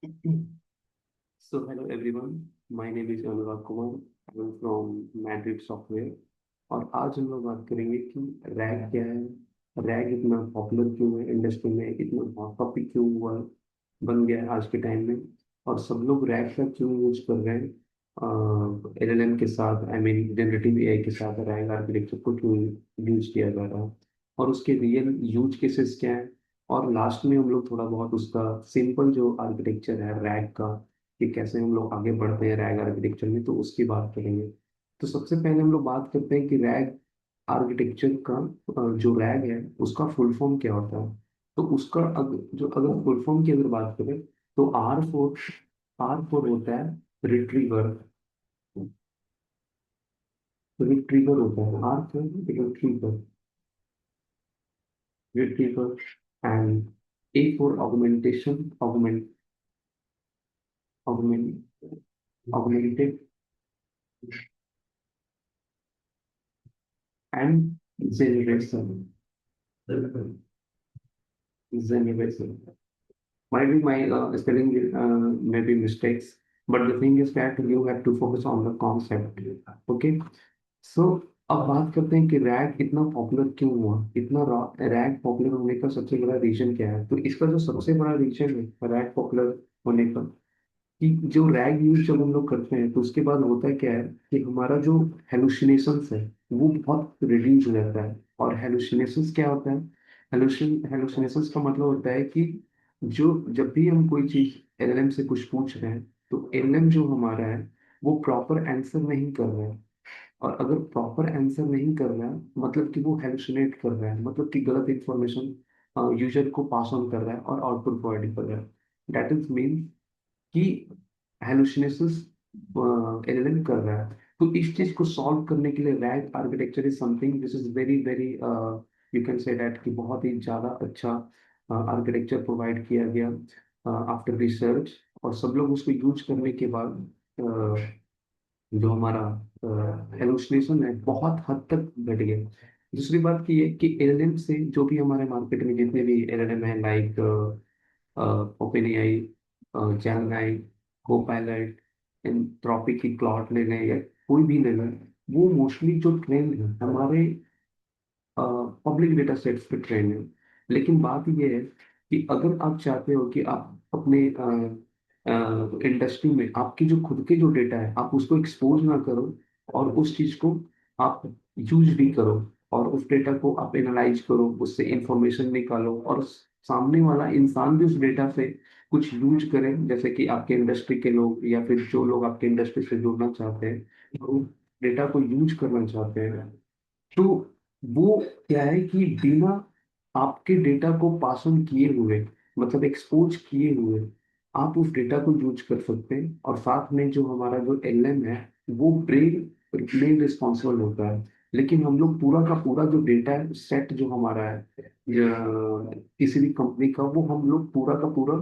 So hello everyone, my name is Anurag Kumar, I am from Madrid software. और आज हम लोग बात करेंगे कि रैग क्या है, रैग इतना पॉपुलर क्यों है इंडस्ट्री में, इतना हॉट टॉपिक क्यों हुआ बन गया है आज के टाइम में, और सब लोग रैग का क्यों यूज कर रहे हैं एलएलएम के साथ, आई मीन जनरेटिव एआई के साथ रैग आर्किटेक्चर को क्यों यूज किया जा रहा है, और उसके रियल यूज केसेस क्या है। और लास्ट में हम लोग थोड़ा बहुत उसका सिंपल जो आर्किटेक्चर है रैग का, कि कैसे हम लोग आगे बढ़ते हैं रैग आर्किटेक्चर में, तो उसकी बात करेंगे। तो सबसे पहले हम लोग बात करते हैं कि रैग आर्किटेक्चर का जो रैग है उसका फुल फॉर्म क्या होता है। तो उसका अगर फुल फॉर्म की अगर बात करें तो आर फोर होता है रिट्रीवर। रिट्रीवर होता है R for, retriever, retriever. And A for augmentation, augment augmented and generation, generation. Might be my spelling may be mistakes, but the thing is that you have to focus on the concept. Okay, so अब बात करते हैं कि rag इतना popular क्यों हुआ, इतना rag popular होने का सबसे बड़ा रीजन क्या है। तो इसका जो सबसे बड़ा रीजन है रैग पॉपुलर होने का, कि जो रैग यूज जब हम लोग करते हैं तो उसके बाद होता है क्या है कि हमारा जो हेलुसिनेशंस है वो बहुत रिड्यूस हो जाता है। और हेलुसिनेशंस क्या होता है, हेलुसिनेशंस का मतलब होता है कि जो जब भी हम कोई चीज एलएलएम से कुछ पूछ रहे हैं तो एलएलएम जो हमारा है वो प्रॉपर आंसर नहीं कर रहा है। और अगर प्रॉपर आंसर नहीं कर रहा है मतलब कि वो हेलुसिनेट कर रहा है, मतलब कि गलत इंफॉर्मेशन यूजर को पास ऑन कर रहा है और आउटपुट प्रोवाइड कर रहा है। दैट इज मीन कि हेलुसिनेशंस एलिमिनेट कर रहा है। तो इस चीज को सॉल्व करने के लिए rag architecture is something this is very very, you can say that कि बहुत ही ज्यादा अच्छा आर्किटेक्चर प्रोवाइड किया गया आफ्टर रिसर्च। और सब लोग उसको यूज करने के बाद जो हमारा हेलुसिनेशन है बहुत हद तक घट गया। दूसरी बात की है कि एलएलएम से जो भी हमारे मार्केट में जितने भी एलएलएम है like open AI, Gemini, Copilot, Anthropic की क्लॉट ले लें या कोई भी ले लें, वो मोस्टली जो ट्रेंड है हमारे पब्लिक डेटा सेट्स पे ट्रेंड है। लेकिन बात ये है कि अगर आप चाहते हो कि आप अपने इंडस्ट्री में आपके जो खुद के जो डेटा है आप उसको एक्सपोज ना करो, और उस चीज को आप यूज भी करो, और उस डेटा को आप एनालाइज करो, उससे इंफॉर्मेशन निकालो, और सामने वाला इंसान भी उस डेटा से कुछ यूज करें, जैसे कि आपके इंडस्ट्री के लोग या फिर जो लोग आपके इंडस्ट्री से जुड़ना चाहते हैं वो डेटा को यूज करना चाहते हैं। तो वो क्या है कि बिना आपके डेटा को पास ऑन किए हुए, मतलब एक्सपोज किए हुए, आप उस डेटा को यूज कर सकते हैं। और साथ में जो हमारा जो एलएम है वो ब्रेन मेन रिस्पॉन्सिबल होता है। लेकिन हम लोग पूरा का पूरा जो डेटा है सेट जो हमारा है किसी भी कंपनी का, वो हम लोग पूरा का पूरा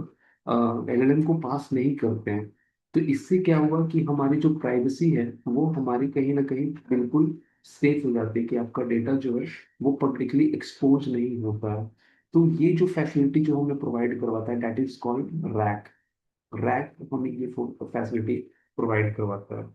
एलएलएम को पास नहीं करते हैं। तो इससे क्या हुआ कि हमारी जो प्राइवेसी है वो हमारी कहीं ना कहीं बिल्कुल सेफ हो जाती है, कि आपका डेटा जो है वो पब्लिकली एक्सपोज नहीं होता है। तो ये जो फैसिलिटी जो हमें प्रोवाइड करवाता है that is called rack. Rack हमें ये फैसिलिटी प्रोवाइड करवाता है।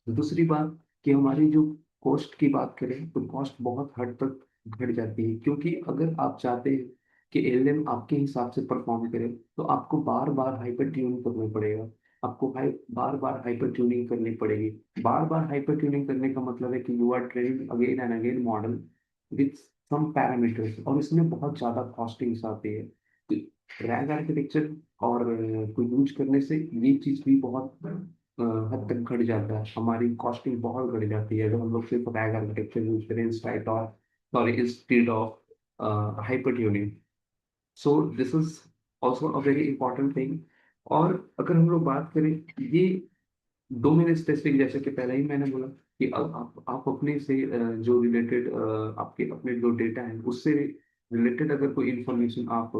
दूसरी बात कि हमारी जो कॉस्ट की बात करें तो कॉस्ट बहुत हद तक घट जाती है, क्योंकि अगर आप चाहते हैं कि एलएम आपके हिसाब से परफॉर्म करे तो आपको बार बार हाइपर ट्यूनिंग करना पड़ेगा। आपको बार बार हाइपर ट्यूनिंग करनी पड़ेगी। बार बार हाइपर ट्यूनिंग करने का मतलब है कि you are training again and again model with some parameters, और इसमें बहुत ज्यादा कॉस्टिंग्स आती है। तो रैग आर्किटेक्चर और को यूज करने से ये चीज भी बहुत हद तक घट जाता है, हमारी कॉस्टिंग बहुत घट जाती है अगर हम लोग सिर्फ रैग आर्किटेक्चर यूज करें instead of hyper tuning. So this is also a very important thing. और अगर हम लोग बात करें ये डोमेन स्पेसिफिक, जैसे कि पहले ही मैंने बोला कि अब आप अपने से जो रिलेटेड आपके अपने जो डेटा है उससे रिलेटेड अगर कोई इंफॉर्मेशन आप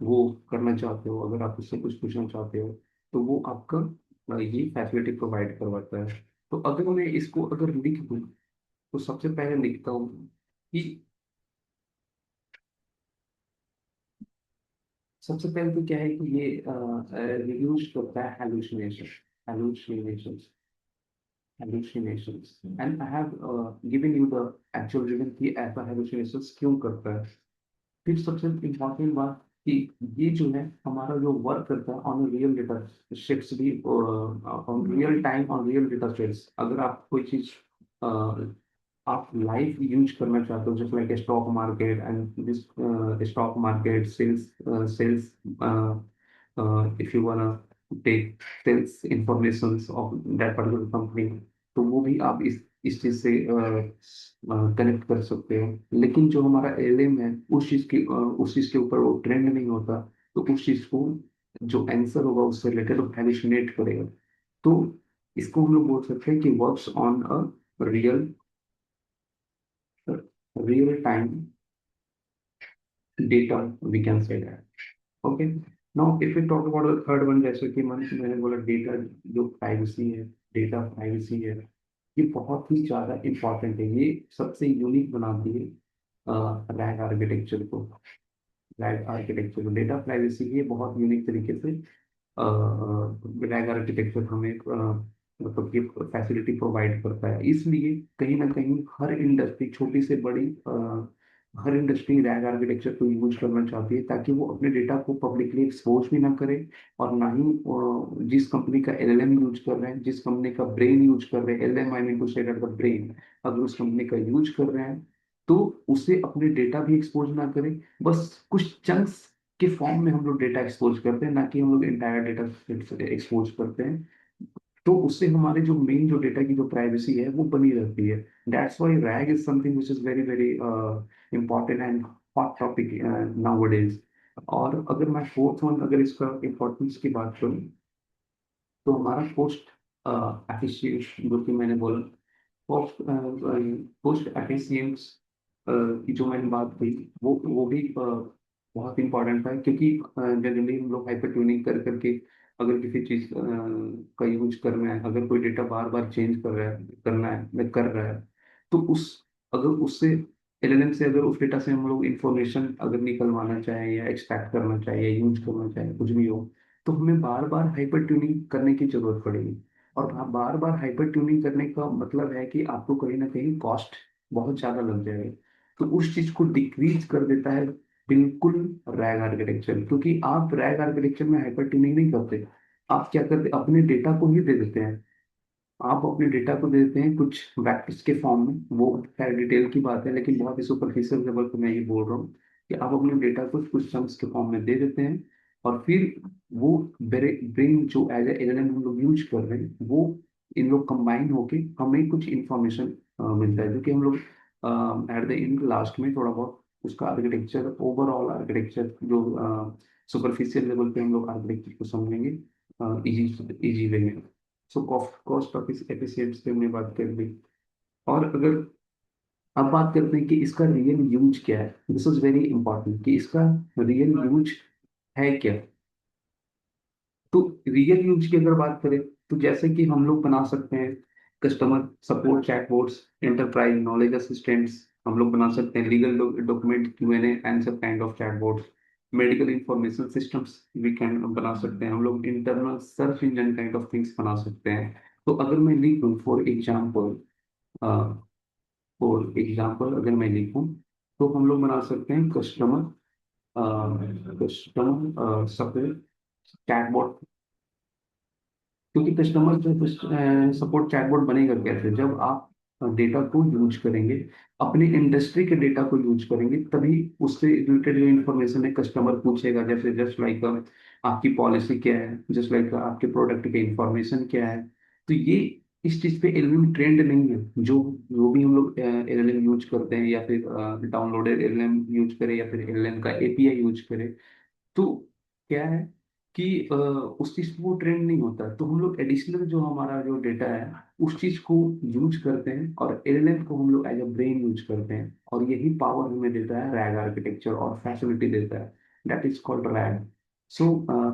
वो करना चाहते हो, अगर आप उससे कुछ पूछना चाहते हो तो वो आपका ये फैसिलिटी प्रोवाइड करवाता है। तो अगर मैं इसको अगर लिख दूँ तो सबसे पहले लिखता हूँ कि सबसे पहले तो क्या है कि ये रिड्यूस करता है hallucinations hallucinations and I have given you the actual reason कि ऐसा hallucinations क्यों करता है। फिर सबसे इम्पोर्टेंट बात कि ये जो है हमारा जो वर्क करता है ऑन रियल डेटा सेट्स भी, on real time on real data sets. अगर आप कोई चीज आप लाइव यूज करना चाहते हो, जैसे like stock market and this stock market sales if you wanna take sales informations of that particular company, तो वो भी आप इस चीज से कनेक्ट कर सकते हो। लेकिन जो हमारा एलएम है उस चीज के ऊपर वो ट्रेंड नहीं होता, तो उस चीज को जो आंसर होगा उससे रिलेटेड वो हेलुसिनेट करेगा। तो इसको हम लोग बोल सकते हैं कि works on a real real time data, we can say that. Okay, now if you talk about the third one, जैसे कि मैंने बोला डेटा जो प्राइवेसी है, डेटा प्राइवेसी है, ये बहुत ही ज्यादा इंपॉर्टेंट है। ये सबसे यूनिक बनाती है रैग आर्किटेक्चर को। रैग आर्किटेक्चर डेटा प्राइवेसी ये बहुत यूनिक तरीके से रैग आर्किटेक्चर हमें मतलब कि फैसिलिटी प्रोवाइड करता है। इसलिए कहीं ना कहीं हर इंडस्ट्री, छोटी से बड़ी हर इंडस्ट्री रैग आर्किटेक्चर को यूज करना चाहती है, ताकि वो अपने डेटा को पब्लिकली एक्सपोज भी ना करे, और ना ही जिस कंपनी का एलएलएम यूज कर रहे हैं, जिस कंपनी का ब्रेन यूज कर रहे हैं, LLM I mean to say that the brain, अगर उस कंपनी का यूज कर रहे हैं तो उसे अपने डेटा भी एक्सपोज ना करें। बस कुछ चंक्स के फॉर्म में हम लोग डेटा एक्सपोज करते हैं, ना कि हम लोग इंटायर डेटा एक्सपोज करते हैं। तो उससे हमारे जो मेन जो डेटा की जो प्राइवेसी है वो बनी रहती है। That's why rag is something which is very very important and hot topic nowadays. और अगर मैं फोर्थ वन, अगर इसका इम्पोर्टेंस की बात करूँ, तो हमारा पोस्ट एफिशिएंट, जो कि मैंने बोला पोस्ट पोस्ट एफिशिएंट्स की जो मैंने बात की, वो भी बहुत इंपॉर्टेंट है, क्योंकि जनरली हम लोग हाइपर ट्यूनिंग कर करके अगर किसी चीज का यूज करना है, अगर कोई डेटा बार बार चेंज कर रहा है करना है मैं कर रहा है, तो उस अगर उससे एलएलएम से अगर उस डेटा से हम लोग इंफॉर्मेशन अगर निकलवाना चाहें या एक्सट्रैक्ट करना चाहें या यूज करना चाहें, कुछ भी हो, तो हमें बार बार हाइपर ट्यूनिंग करने की जरूरत पड़ेगी। और बार बार हाइपर ट्यूनिंग करने का मतलब है कि आपको कहीं ना कहीं कॉस्ट बहुत ज्यादा लग जाएगा। तो उस चीज को डिक्रीज कर देता है बिल्कुल रैग आर्किटेक्चर, क्योंकि आप रैग आर्किटेक्चर में हाइपर ट्यूनिंग नहीं करते। आप क्या करते, अपने डेटा को ही दे देते हैं। आप अपने डेटा को दे देते हैं कुछ वैक्टर्स के फॉर्म में, वो खैर डिटेल की बात है, लेकिन बहुत ही सुपरफिशियल लेवल पे मैं ये बोल रहा हूँ कि आप अपने डेटा को कुछ चंक्स के फॉर्म में दे देते हैं, और फिर वो ब्रेन जो एज एलएलएम हम लोग यूज कर रहे हैं, वो इन लोग कंबाइन होके हमें कुछ इंफॉर्मेशन मिलता है, जो कि हम लोग एट द एंड लास्ट में थोड़ा बहुत उसका आर्किटेक्चर, ओवरऑल आर्किटेक्चर जो सुपरफिशियल लेवल पे हम लोग आर्किटेक्चर को समझेंगे इजी इजी वे में। सो कॉस्ट ऑफ एफिशिएंसी पे हमने बात कर ली। और अगर अब बात करते हैं कि इसका रियल यूज क्या है, दिस इज वेरी इंपॉर्टेंट कि इसका रियल यूज है क्या। तो रियल यूज की अगर बात करें, तो जैसे कि हम लोग बना सकते हैं customer support chatbots, enterprise knowledge assistants, हम लोग बना सकते हैं legal document QnA answer kind of chatbots, medical information systems we can बना सकते हैं हम लोग, internal search engine kind of things बना सकते हैं। तो अगर मैं लिखूं फॉर एग्जाम्पल अगर मैं लिखूं, तो हम लोग बना सकते हैं कस्टमर सपोर्ट चैटबॉट। क्योंकि कस्टमर जो सपोर्ट चैटबॉट बनेगा कैसे, जब आप डेटा को यूज करेंगे, अपनी इंडस्ट्री के डेटा को यूज करेंगे, तभी उससे रिलेटेड जो इन्फॉर्मेशन है कस्टमर पूछेगा, जैसे जस्ट लाइक आपकी पॉलिसी क्या है, जस्ट लाइक आपके प्रोडक्ट के इंफॉर्मेशन क्या है। तो ये इस चीज पे एलएलएम ट्रेंड नहीं है। जो जो भी हम लोग एलएलएम यूज करते हैं, या फिर डाउनलोडेड एलएलएम यूज करें, या फिर एलएलएम का एपीआई यूज करें, तो क्या है कि उस चीज पे वो ट्रेंड नहीं होता। तो हम लोग एडिशनल जो हमारा जो डेटा है उस चीज को यूज करते हैं, और एलएलएम को हम लोग एज अ ब्रेन यूज करते हैं, और यही पावर हमें देता है रैग आर्किटेक्चर, और फैसिलिटी देता है, that is called rag. So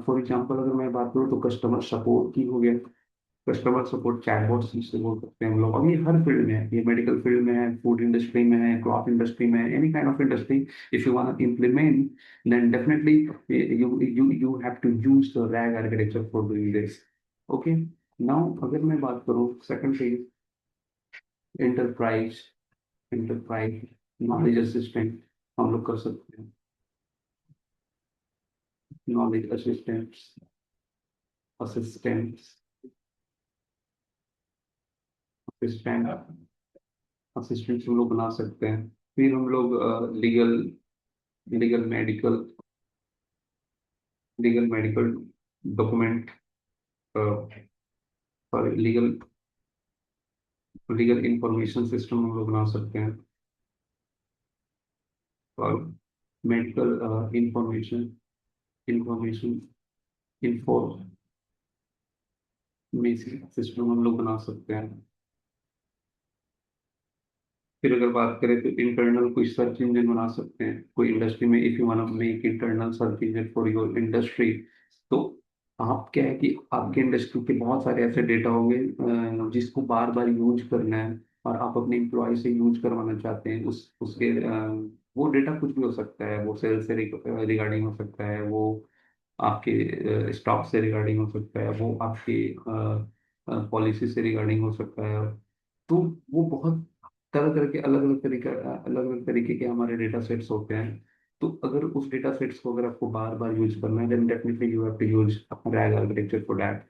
for example अगर मैं बात करूँ तो कस्टमर सपोर्ट की हो गया। कस्टमर सपोर्ट चैटबॉट जिसे बोल सकते हैं हम लोग। और ये हर फील्ड में है, ये मेडिकल फील्ड में है, फूड इंडस्ट्री में है, क्लॉथ इंडस्ट्री में है, any kind of industry. If you want implement, then definitely you have to use the RAG architecture for doing this. Okay, now अगर मैं बात करूँ second phase, enterprise enterprise knowledge assistant हम लोग कर सकते हैं। नॉलेज असिस्टेंट्स असिस्टेंट असिस्टेंट्स हम लोग बना सकते हैं। फिर हम लोग legal legal medical legal medical document, और लीगल लीगल इंफॉर्मेशन सिस्टम हम लोग बना सकते हैं। और medical information information information system हम लोग बना सकते हैं। फिर अगर बात करें तो इंटरनल कोई सर्च इंजन बना सकते हैं कोई इंडस्ट्री में। If you want to make internal search engine for your industry, तो आप क्या है कि आपके इंडस्ट्री के बहुत सारे ऐसे डेटा होंगे जिसको बार बार यूज करना है, और आप अपने एम्प्लॉय से यूज करवाना चाहते हैं उस उसके वो डेटा कुछ भी हो सकता है, वो सेल से रिगार्डिंग हो सकता है, वो आपके स्टॉक से रिगार्डिंग हो सकता है, वो आपके पॉलिसी से रिगार्डिंग हो सकता है। तो वो बहुत तरह तरह के अलग अलग तरीके के हमारे डेटा सेट्स होते हैं। तो अगर उस डेटा सेट्स को अगर आपको बार बार यूज करना है, then definitely you have to use RAG architecture for that.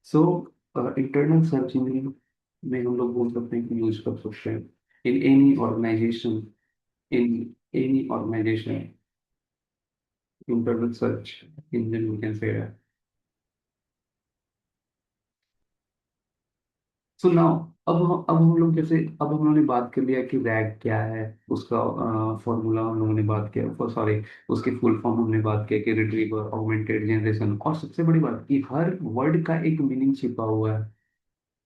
So internal search engine में हम लोग बोल सकते हैं कि यूज कर सकते हैं in any organisation, in any organisation internal search engine we can say. So now अब हम लोग जैसे अब हम लोगों ने बात कर लिया कि रैग क्या है, उसका फॉर्मूला हम लोगों ने बात किया, सॉरी उसके फुल फॉर्म हमने बात किया कि रिट्रीवर ऑगमेंटेड जनरेशन। और सबसे बड़ी बात कि हर वर्ड का एक मीनिंग छिपा हुआ है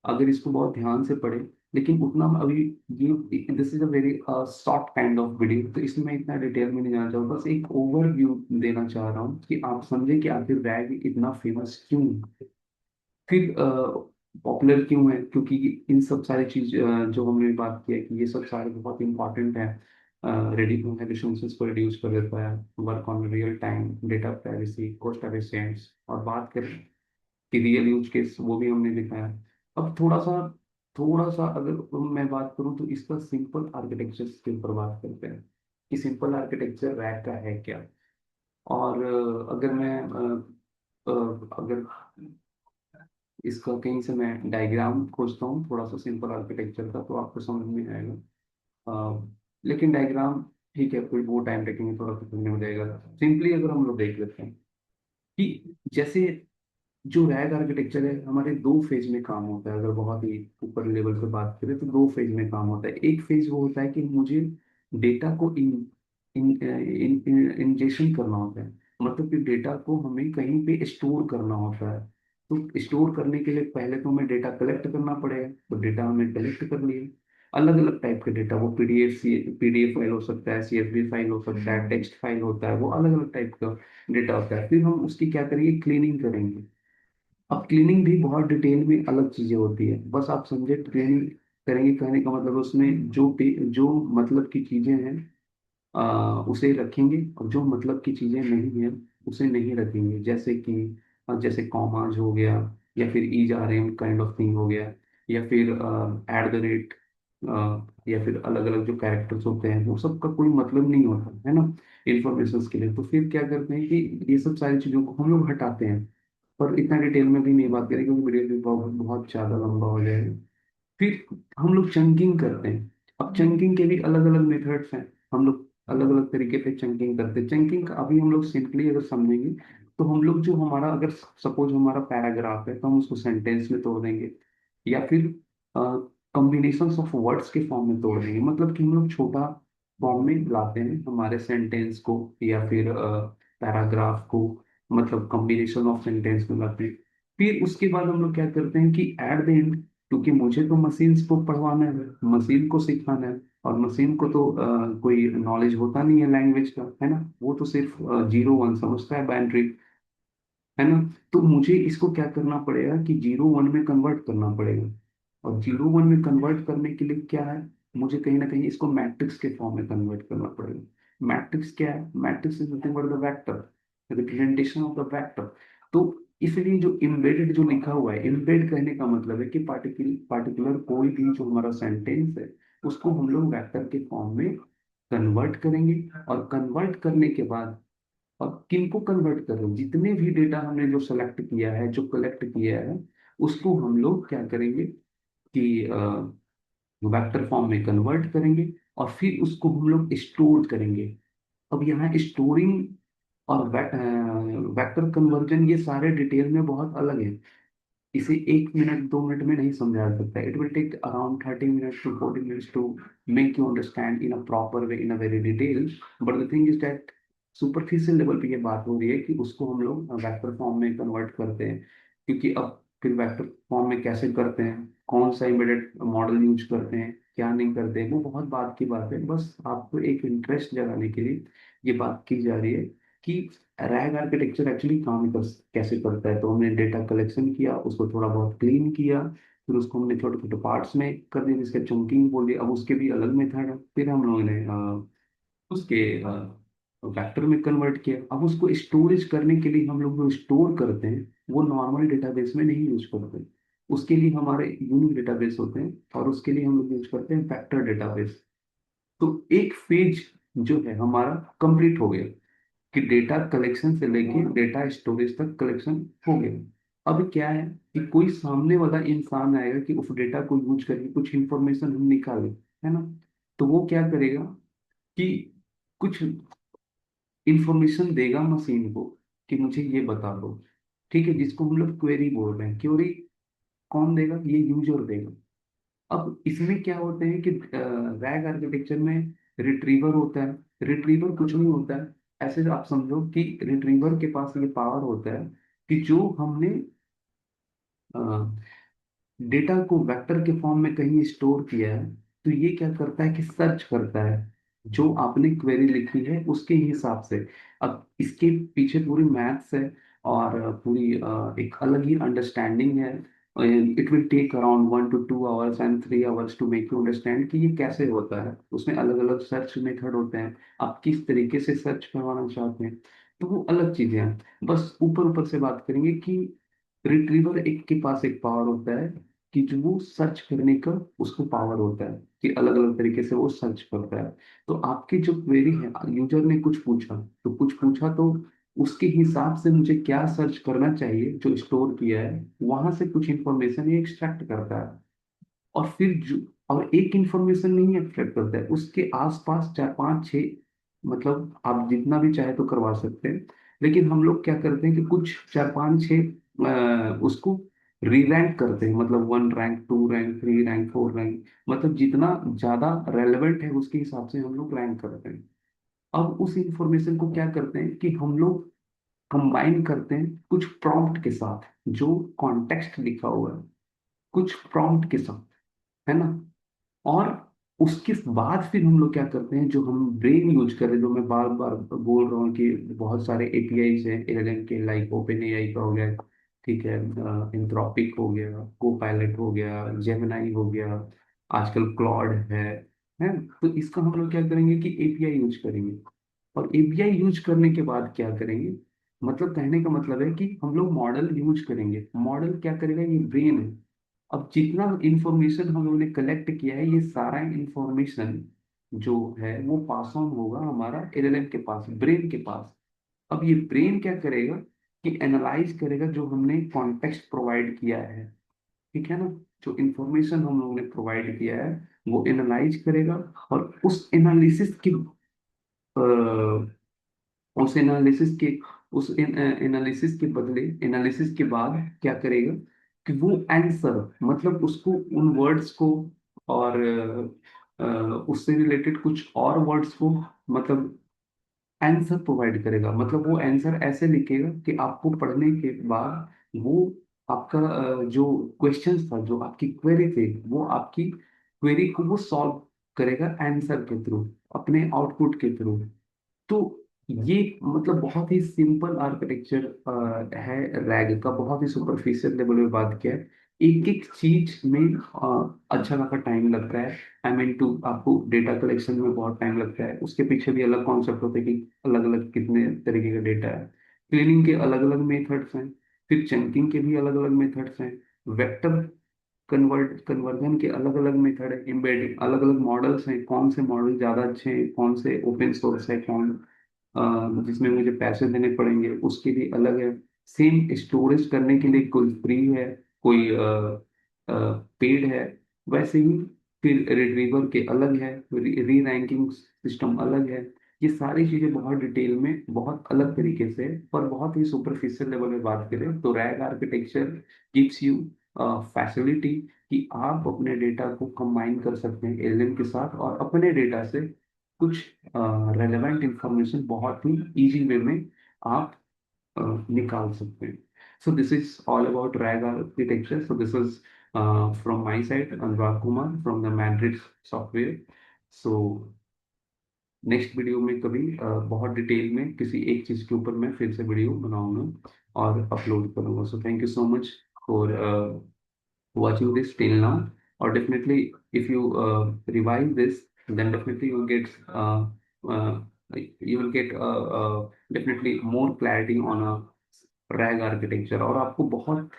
अगर इसको बहुत ध्यान से पढ़े। लेकिन उतना अभी ये this is a very short kind of video, तो इसमें मैं इतना डिटेल में नहीं जाना चाहूँगा, बस एक ओवरव्यू देना चाह रहा हूँ कि आप समझे कि आखिर रैग इतना फेमस क्यों है। फिर पॉपुलर क्यों है, क्योंकि इन सब सारी चीज जो हमने बात किया कि ये सब सारे बहुत इंपॉर्टेंट है। रेडिएशंस को रिड्यूस कर देता है, work on real time, data privacy, cost efficiency. और बात करें कि रियल यूज केस, वो भी हमने दिखाया। अब थोड़ा सा अगर मैं बात करूं तो इसका सिंपल आर्किटेक्चर के ऊपर बात करते हैं कि सिंपल आर्किटेक्चर रैक का है क्या। और अगर मैं अगर इसका कहीं से मैं डायग्राम खोजता हूँ थोड़ा सा सिंपल आर्किटेक्चर का, तो आपको समझ में आएगा। लेकिन डायग्राम ठीक है, कोई वो टाइम टेकिंग थोड़ा सा समझने में जाएगा। सिंपली अगर हम लोग देख लेते हैं कि जैसे जो रैग आर्किटेक्चर है हमारे दो फेज में काम होता है। अगर बहुत ही ऊपर लेवल पे बात करें तो दो फेज में काम होता है। एक फेज वो होता है कि मुझे डेटा को इंजेक्शन करना होता है, मतलब कि डेटा को हमें कहीं पे स्टोर करना होता है। तो स्टोर करने के लिए पहले तो हमें डेटा कलेक्ट करना पड़ेगा, तो डेटा हमने कलेक्ट कर लिया। अलग अलग टाइप के डेटा, वो पीडीएफ फाइल हो सकता है, सीएसवी फाइल हो सकता है, टेक्स्ट फाइल होता है, वो अलग अलग टाइप का डेटा होता है। फिर हम उसकी क्या करेंगे, क्लीनिंग करेंगे। अब क्लीनिंग भी बहुत डिटेल में अलग चीजें होती है, बस आप समझे क्लीनिंग करेंगे कहने का मतलब उसमें जो मतलब की चीजें हैं उसे रखेंगे, और जो मतलब की चीजें नहीं है उसे नहीं रखेंगे। जैसे कि जैसे कॉमाज हो गया, या फिर ईज R M kind of thing हो गया, या फिर एट द रेट, या फिर अलग अलग जो कैरेक्टर्स होते हैं वो सब का कोई मतलब नहीं होता है ना इंफॉर्मेशन के लिए। तो फिर क्या करते हैं कि ये सब सारी चीजों को हम लोग हटाते हैं। पर इतना डिटेल में भी नहीं बात करें क्योंकि वीडियो भी बहुत बहुत ज्यादा लंबा हो जाएगा। फिर हम लोग चंकिंग करते हैं। अब चंकिंग के भी अलग अलग मेथड्स हैं, हम लोग अलग अलग तरीके पे चंकिंग करते हैं। चंकिंग का अभी हम लोग सिंपली अगर समझेंगे तो हम लोग जो हमारा अगर सपोज हमारा पैराग्राफ है तो हम उसको सेंटेंस में तोड़ देंगे, या फिर कॉम्बिनेशन ऑफ वर्ड्स के फॉर्म में तोड़ देंगे। मतलब कि हम लोग छोटा फॉर्म में लाते हैं हमारे सेंटेंस को, या फिर पैराग्राफ को, मतलब कॉम्बिनेशन ऑफ सेंटेंस में लाते हैं। फिर उसके बाद हम लोग क्या करते हैं कि एट द एंड, क्योंकि मुझे तो मशीन को पढ़वाना है, मशीन को सिखाना है, और मशीन को तो कोई नॉलेज होता नहीं है लैंग्वेज का, है ना, वो तो सिर्फ जीरो वन समझता है बाइनरी। है ना। तो मुझे इसको क्या करना पड़ेगा कि 0 1 में कन्वर्ट करना पड़ेगा। और 0 1 में कन्वर्ट करने के लिए क्या है, मुझे कहीं ना कहीं इसको मैट्रिक्स के फॉर्म में कन्वर्ट करना पड़ेगा। मैट्रिक्स क्या है, matrix is nothing but the vector, representation of the vector. तो इसलिए जो इम्बेडेड जो लिखा हुआ है, इम्बेड कहने का मतलब है कि पार्टिकुलर कोई भी जो हमारा सेंटेंस है उसको हम लोग वेक्टर के फॉर्म में कन्वर्ट करेंगे। और कन्वर्ट करने के बाद, अब किनको कन्वर्ट करें, जितने भी डेटा हमने जो सेलेक्ट किया है, जो कलेक्ट किया है, उसको हम लोग क्या करेंगे कि वेक्टर फॉर्म में कन्वर्ट करेंगे और फिर उसको हम लोग स्टोर करेंगे। अब यहाँ स्टोरिंग और वेक्टर कन्वर्जन ये सारे डिटेल में बहुत अलग है। इसे 1 मिनट 2 मिनट में नहीं समझा सकता। It will take around 30 minutes to 40 minutes to make you understand in a proper way, in a very detail. But the thing is that superficial level पे ये बात हो रही है कि उसको हम लोग वेक्टर फॉर्म में कन्वर्ट करते हैं। क्योंकि अब फिर वेक्टर फॉर्म में कैसे करते हैं, कौन सा इम्बेडेड मॉडल यूज करते हैं, क्या नहीं करते हैं, वो बहुत बात की बात है। बस आपको एक इंटरेस्ट जगाने के लिए ये बात की जा रही है कि रैग आर्किटेक्चर एक्चुअली काम कैसे करता है। तो हमने डेटा कलेक्शन किया, उसको थोड़ा बहुत क्लीन किया, फिर उसको हमने छोटे छोटे पार्ट्स में कर दिया जिसके चंकिंग बोल दिया। अब उसके भी अलग मेथड है। फिर हम लोगों ने उसके वेक्टर में कन्वर्ट किया। अब उसको स्टोरेज करने के लिए हम लोग जो स्टोर करते हैं वो नॉर्मल डेटाबेस में नहीं यूज करते। उसके लिए हमारे यूनिक डेटाबेस होते हैं और उसके लिए हम लोग यूज करते हैं वेक्टर डेटाबेस। तो एक फेज जो है हमारा कंप्लीट हो गया कि डेटा कलेक्शन से लेके डेटा स्टोरेज तक कलेक्शन हो गया। अब क्या है कि कोई सामने वाला इंसान आएगा कि उस डेटा को यूज करके कुछ इंफॉर्मेशन हम निकालें, है ना। तो वो क्या करेगा कि कुछ इंफॉर्मेशन देगा मशीन को कि मुझे ये बता दो। ठीक है, जिसको हम लोग क्वेरी बोल रहे हैं। क्वेरी कौन देगा, ये यूजर देगा। अब इसमें क्या होते हैं कि रैग आर्किटेक्चर में रिट्रीवर होता है। रिट्रीवर कुछ नहीं होता है, ऐसे आप समझो कि रिट्रीवर के पास ये पावर होता है कि जो हमने डेटा को वेक्टर के फॉर्म में कहीं स्टोर किया है, तो ये क्या करता है कि सर्च करता है जो आपने क्वेरी लिखी है उसके हिसाब से। अब इसके पीछे पूरी मैथ्स है और पूरी एक अलग ही अंडरस्टैंडिंग है। It will take around 1 to 2 hours and 3 hours to make you understand कि ये कैसे होता है। उसमें अलग अलग सर्च मेथड होते हैं, आप किस तरीके से सर्च करवाना चाहते हैं, तो वो अलग चीजें हैं। बस ऊपर ऊपर से बात करेंगे कि रिट्रीवर एक के पास एक पावर होता है कि जो वो सर्च करने का उसको पावर होता है कि अलग अलग तरीके से वो सर्च करता है। तो आपकी जो क्वेरी है, यूजर ने कुछ पूछा तो कुछ पूछा, तो उसके हिसाब से मुझे क्या सर्च करना चाहिए जो स्टोर किया है, वहां से कुछ इंफॉर्मेशन ये एक्सट्रैक्ट करता है। और फिर जो, और एक इंफॉर्मेशन नहीं एक्सट्रैक्ट करता है, उसके आसपास 4 5 6, मतलब आप जितना भी चाहे तो करवा सकते हैं। लेकिन हम लोग क्या करते हैं कि कुछ 4 5 6 उसको रीरैंक करते हैं, मतलब 1 रैंक 2 रैंक 3 रैंक 4 रैंक, मतलब जितना ज्यादा रेलेवेंट है उसके हिसाब से हम लोग रैंक करते हैं। अब उस इंफॉर्मेशन को क्या करते हैं कि हम लोग कंबाइन करते हैं कुछ प्रॉम्प्ट के साथ, जो कॉन्टेक्स्ट लिखा हुआ है कुछ प्रॉम्प्ट के साथ, है ना। और उसके बाद फिर हम लोग क्या करते हैं, जो हम ब्रेन यूज कर रहे हैं, जो मैं बार बार बोल रहा हूँ कि बहुत सारे एपीआई हैं एलएलएम के, लाइक ओपन एआई का हो गया, ठीक है, एंथ्रोपिक हो गया, को पायलट हो गया, जेमिनाई हो गया, आजकल क्लॉड है। तो इसका हम लोग क्या करेंगे कि एपीआई यूज करेंगे। और एपीआई यूज करने के बाद क्या करेंगे, मतलब कहने का मतलब है कि हम लोग मॉडल यूज करेंगे। मॉडल क्या करेगा, ये ब्रेन है। अब जितना इंफॉर्मेशन हम लोगों ने कलेक्ट किया है, ये सारा इंफॉर्मेशन जो है वो पास ऑन होगा हमारा एलएलएम के पास, ब्रेन के पास। अब ये ब्रेन क्या करेगा कि एनालाइज करेगा जो हमने कॉन्टेक्स्ट प्रोवाइड किया है, ठीक है ना। जो इंफॉर्मेशन हम लोगों ने प्रोवाइड किया है वो एनालाइज करेगा। और उस एनालिसिस के उस एनालिसिस के बदले, एनालिसिस के बाद क्या करेगा कि वो आंसर, मतलब उसको उन वर्ड्स को और उससे रिलेटेड कुछ और वर्ड्स को, मतलब आंसर प्रोवाइड करेगा। मतलब वो आंसर ऐसे लिखेगा कि आपको पढ़ने के बाद वो आपका जो क्वेश्चंस था, जो आपकी क्वेरी थे, वो आपकी क्वेरी को वो सॉल्व करेगा आंसर के थ्रू, अपने आउटपुट के थ्रू। तो ये मतलब बहुत ही सिंपल आर्किटेक्चर है रैग का, बहुत ही सुपरफिशियल लेवल पे बात किया है। एक एक चीज में अच्छा खासा टाइम लगता है। आई मीन टू आपको डेटा कलेक्शन में बहुत टाइम लगता है, उसके पीछे भी अलग कॉन्सेप्ट होते हैं कि अलग अलग कितने तरीके का डेटा है। क्लीनिंग के अलग अलग मेथड्स हैं, फिर चंकिंग के भी अलग अलग मेथड्स हैं, वेक्टर कन्वर्जन के अलग अलग मेथड है, एम्बेडिंग अलग अलग मॉडल्स हैं, कौन से मॉडल ज़्यादा अच्छे हैं, कौन से ओपन सोर्स है, कौन जिसमें मुझे पैसे देने पड़ेंगे उसके लिए अलग है। सेम स्टोरेज करने के लिए कोई फ्री है, कोई पेड है, वैसे ही फिर रिट्रीवर के अलग है, री रैंकिंग सिस्टम अलग है। ये सारी चीजें बहुत डिटेल में बहुत अलग तरीके से पर बहुत ही सुपरफिशियल लेवल में बात करें तो rag architecture gives you facility कि आप अपने डेटा को कंबाइन कर सकते हैं एलएलएम के साथ और अपने डेटा से कुछ रेलेवेंट इंफॉर्मेशन बहुत ही इजी वे में आप निकाल सकते हैं। So this is all about rag architecture. So this is from my side Anurag Kumar from the Madrid software. So next video में कभी बहुत डिटेल में किसी एक चीज के ऊपर मैं फिर से वीडियो बनाऊंगा और अपलोड करूंगा। So thank you so much for watching this till now, or definitely if you revise this, then definitely uh, you will get definitely more clarity on a rag architecture, और आपको बहुत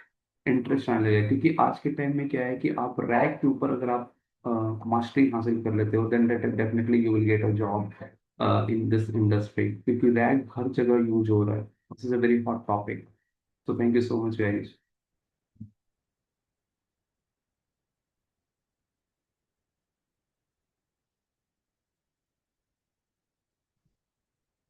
interest आने लगेगा क्योंकि आज के time में क्या है कि आप रैग के ऊपर अगर आप मास्टरी हासिल कर लेते हो then definitely you will get a job in this industry, क्योंकि रैग हर जगह यूज हो रहा है। This is a very hot topic. So thank you so much, guys.